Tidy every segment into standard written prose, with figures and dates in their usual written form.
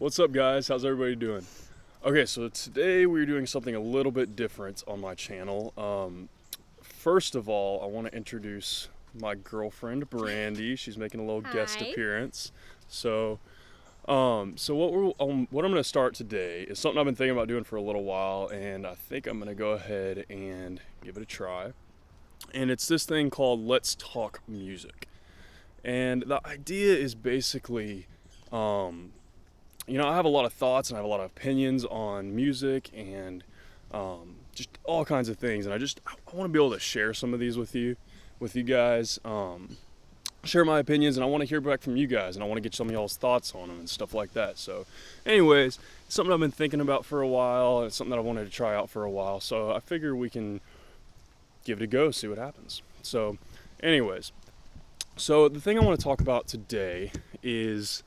What's up, guys? How's everybody doing? Okay, so today we're doing something a little bit different on my channel. First of all, I want to introduce my girlfriend, Brandy. She's making a little guest appearance. So what I'm going to start today is something I've been thinking about doing for a little while, and I think I'm going to go ahead and give it a try. And it's this thing called Let's Talk Music. And the idea is basically, I have a lot of thoughts and I have a lot of opinions on music and just all kinds of things. And I want to be able to share some of these with you guys, share my opinions, and I want to hear back from you guys, and I want to get some of y'all's thoughts on them and stuff like that. So anyways, it's something I've been thinking about for a while, and it's something that I wanted to try out for a while. So I figure we can give it a go, see what happens. So anyways, so the thing I want to talk about today is,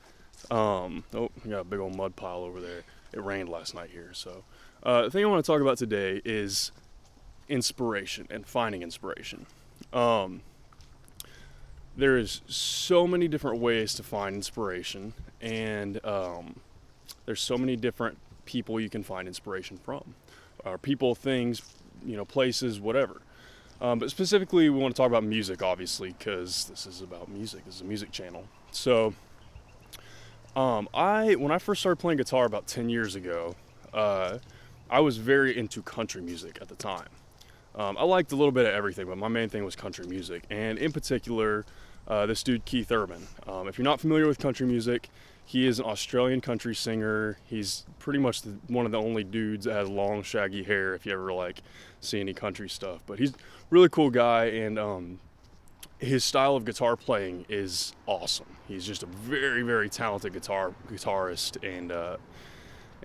we got a big old mud pile over there. It rained last night here. So the thing I want to talk about today is inspiration and finding inspiration. There is so many different ways to find inspiration, and there's so many different people you can find inspiration from, people, things, places, whatever. But specifically, we want to talk about music, obviously, because this is about music. This is a music channel. So when I first started playing guitar about 10 years ago, I was very into country music at the time. I liked a little bit of everything, but my main thing was country music, and in particular, this dude Keith Urban. If you're not familiar with country music, he is an Australian country singer. He's pretty much one of the only dudes that has long, shaggy hair, if you ever see any country stuff. But he's a really cool guy, and his style of guitar playing is awesome. He's just a very, very talented guitarist,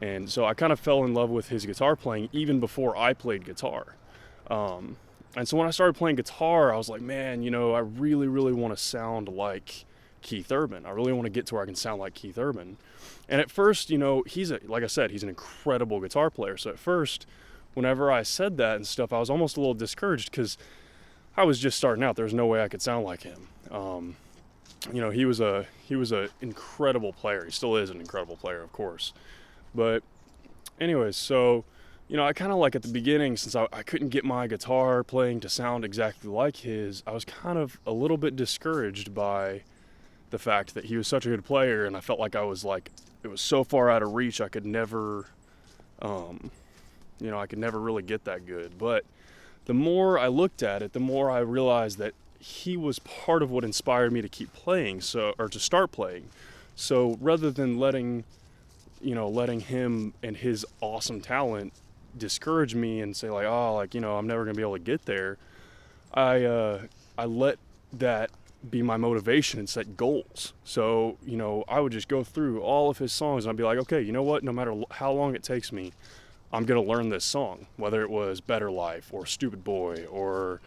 and so I kind of fell in love with his guitar playing even before I played guitar. And so when I started playing guitar, I was like, man, I really, really want to sound like Keith Urban. I really want to get to where I can sound like Keith Urban. And at first, like I said, he's an incredible guitar player. So at first, whenever I said that and stuff, I was almost a little discouraged because I was just starting out. There was no way I could sound like him. He was a incredible player. He still is an incredible player, of course. But anyways, so I kind of at the beginning, since I couldn't get my guitar playing to sound exactly like his, I was kind of a little bit discouraged by the fact that he was such a good player, and I felt like it was so far out of reach, I could never, really get that good. But the more I looked at it, the more I realized that he was part of what inspired me to keep playing, or to start playing. So rather than letting him and his awesome talent discourage me and say I'm never gonna be able to get there, I let that be my motivation and set goals. So I would just go through all of his songs and I'd be like, okay, you know what, no matter how long it takes me, I'm gonna learn this song, whether it was Better Life or Stupid Boy or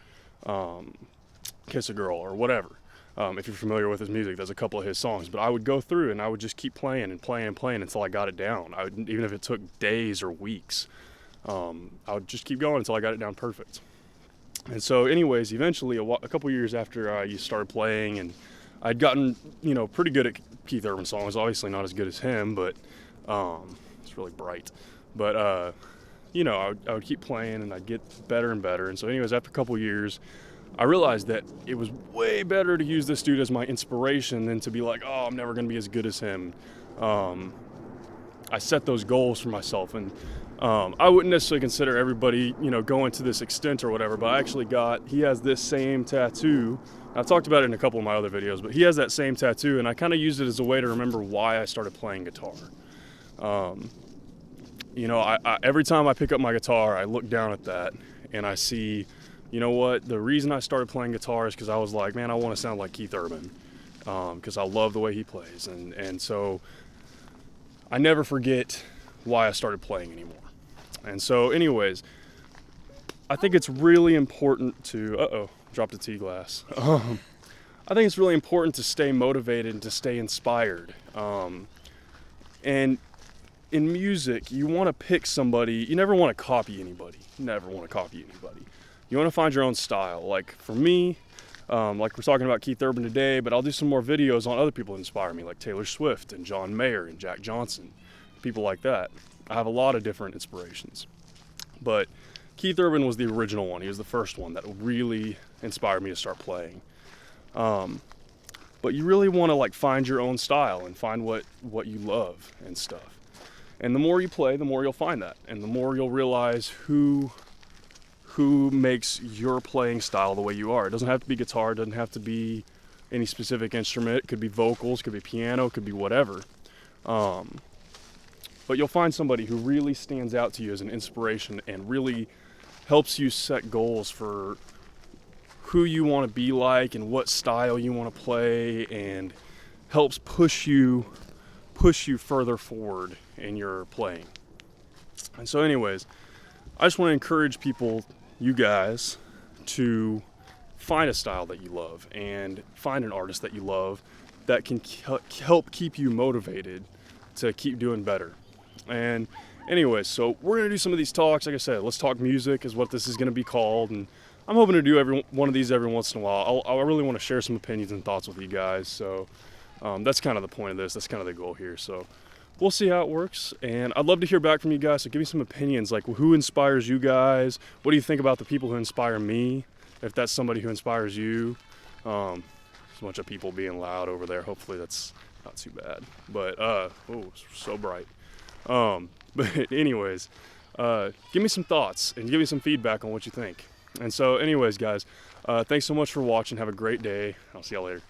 Kiss a Girl or whatever. If you're familiar with his music, there's a couple of his songs, but I would go through and I would just keep playing and playing and playing until I got it down. Even if it took days or weeks, I would just keep going until I got it down perfect. And so anyways, eventually, a couple years after I started playing, and I'd gotten, pretty good at Keith Urban songs, obviously not as good as him, but it's really bright. But, I would keep playing, and I'd get better and better. And so anyways, after a couple years, I realized that it was way better to use this dude as my inspiration than to be like, oh, I'm never going to be as good as him. I set those goals for myself, and I wouldn't necessarily consider everybody, going to this extent or whatever, but he has this same tattoo. I've talked about it in a couple of my other videos, but he has that same tattoo, and I kind of used it as a way to remember why I started playing guitar. Every time I pick up my guitar, I look down at that, and I see, the reason I started playing guitar is because I was like, man, I want to sound like Keith Urban, because I love the way he plays, and so I never forget why I started playing anymore. And so anyways, I think it's really important to, dropped a tea glass. I think it's really important to stay motivated and to stay inspired. And in music, you want to pick somebody, you never want to copy anybody. You want to find your own style. Like for me, like we're talking about Keith Urban today, but I'll do some more videos on other people that inspire me, like Taylor Swift and John Mayer and Jack Johnson. people like that. I have a lot of different inspirations, but Keith Urban was the original one. He was the first one that really inspired me to start playing. But you really want to like find your own style and find what you love and stuff. And the more you play, the more you'll find that, and the more you'll realize who makes your playing style the way you are. It doesn't have to be guitar, it doesn't have to be any specific instrument. It could be vocals, could be piano, could be whatever. But you'll find somebody who really stands out to you as an inspiration and really helps you set goals for who you want to be like and what style you want to play, and helps push you further forward in your playing. And so anyways, I just want to encourage people, you guys, to find a style that you love and find an artist that you love that can help keep you motivated to keep doing better. And anyways, so we're gonna do some of these talks. Like I said, Let's Talk Music is what this is gonna be called, and I'm hoping to do every one of these every once in a while. I really want to share some opinions and thoughts with you guys. So that's kind of the point of this. That's kind of the goal here. So we'll see how it works, and I'd love to hear back from you guys. So give me some opinions, like who inspires you guys? What do you think about the people who inspire me? If that's somebody who inspires you. There's a bunch of people being loud over there. Hopefully that's not too bad. But oh, it's so bright. But anyways, give me some thoughts and give me some feedback on what you think. And so anyways, guys, thanks so much for watching. Have a great day. I'll see y'all later.